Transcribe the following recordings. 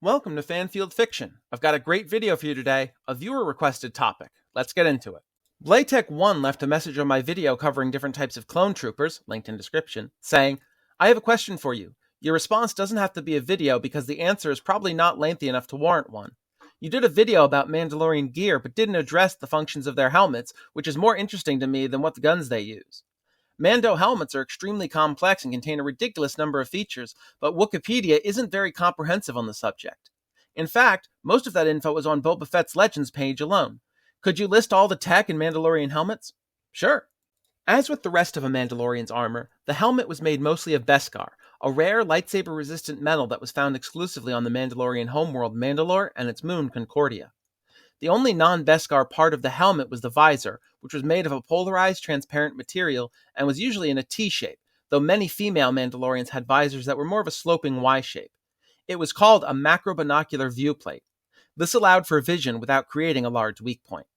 Welcome to Fanfield Fiction. I've got a great video for you today, a viewer-requested topic. Let's get into it. Blaytech1 left a message on my video covering different types of clone troopers, linked in description, saying, I have a question for you. Your response doesn't have to be a video because the answer is probably not lengthy enough to warrant one. You did a video about Mandalorian gear but didn't address the functions of their helmets, which is more interesting to me than what guns they use. Mando helmets are extremely complex and contain a ridiculous number of features, but Wikipedia isn't very comprehensive on the subject. In fact, most of that info is on Boba Fett's Legends page alone. Could you list all the tech in Mandalorian helmets? Sure. As with the rest of a Mandalorian's armor, the helmet was made mostly of Beskar, a rare lightsaber-resistant metal that was found exclusively on the Mandalorian homeworld Mandalore and its moon Concordia. The only non-Beskar part of the helmet was the visor, which was made of a polarized transparent material and was usually in a T shape, though many female Mandalorians had visors that were more of a sloping Y shape. It was called a macrobinocular viewplate. This allowed for vision without creating a large weak point.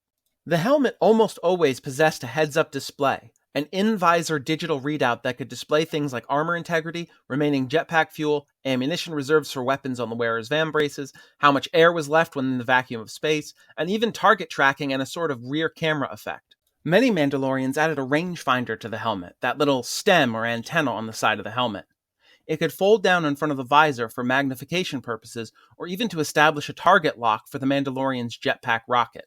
The helmet almost always possessed a heads-up display, an in-visor digital readout that could display things like armor integrity, remaining jetpack fuel, ammunition reserves for weapons on the wearer's vambraces, how much air was left when in the vacuum of space, and even target tracking and a sort of rear camera effect. Many Mandalorians added a rangefinder to the helmet, that little stem or antenna on the side of the helmet. It could fold down in front of the visor for magnification purposes, or even to establish a target lock for the Mandalorian's jetpack rocket.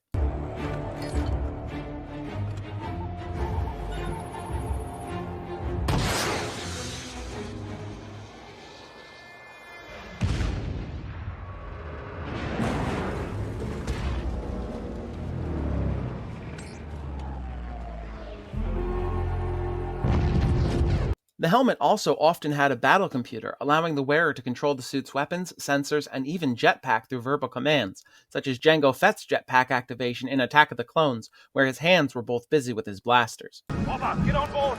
The helmet also often had a battle computer, allowing the wearer to control the suit's weapons, sensors, and even jetpack through verbal commands, such as Jango Fett's jetpack activation in Attack of the Clones, where his hands were both busy with his blasters. Boba, get on board!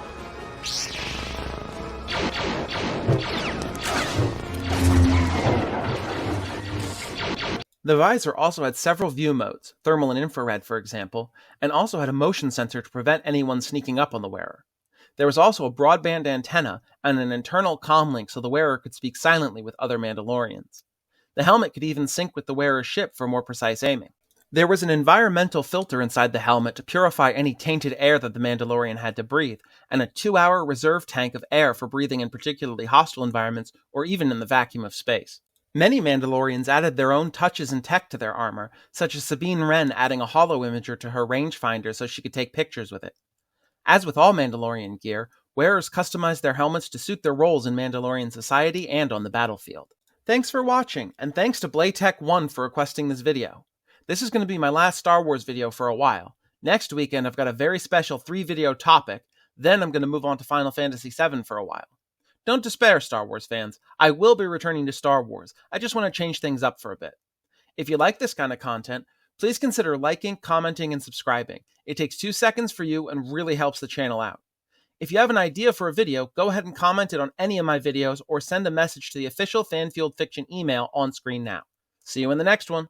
The visor also had several view modes, thermal and infrared for example, and also had a motion sensor to prevent anyone sneaking up on the wearer. There was also a broadband antenna and an internal comm link so the wearer could speak silently with other Mandalorians. The helmet could even sync with the wearer's ship for more precise aiming. There was an environmental filter inside the helmet to purify any tainted air that the Mandalorian had to breathe, and a 2-hour reserve tank of air for breathing in particularly hostile environments or even in the vacuum of space. Many Mandalorians added their own touches and tech to their armor, such as Sabine Wren adding a holo imager to her rangefinder so she could take pictures with it. As with all Mandalorian gear, wearers customized their helmets to suit their roles in Mandalorian society and on the battlefield. Thanks for watching, and thanks to Blaytech1 for requesting this video. This is going to be my last Star Wars video for a while. Next weekend I've got a very special 3-video topic, then I'm going to move on to Final Fantasy VII for a while. Don't despair, Star Wars fans. I will be returning to Star Wars. I just want to change things up for a bit. If you like this kind of content, please consider liking, commenting, and subscribing. It takes 2 seconds for you and really helps the channel out. If you have an idea for a video, go ahead and comment it on any of my videos or send a message to the official Fanfield Fiction email on screen now. See you in the next one.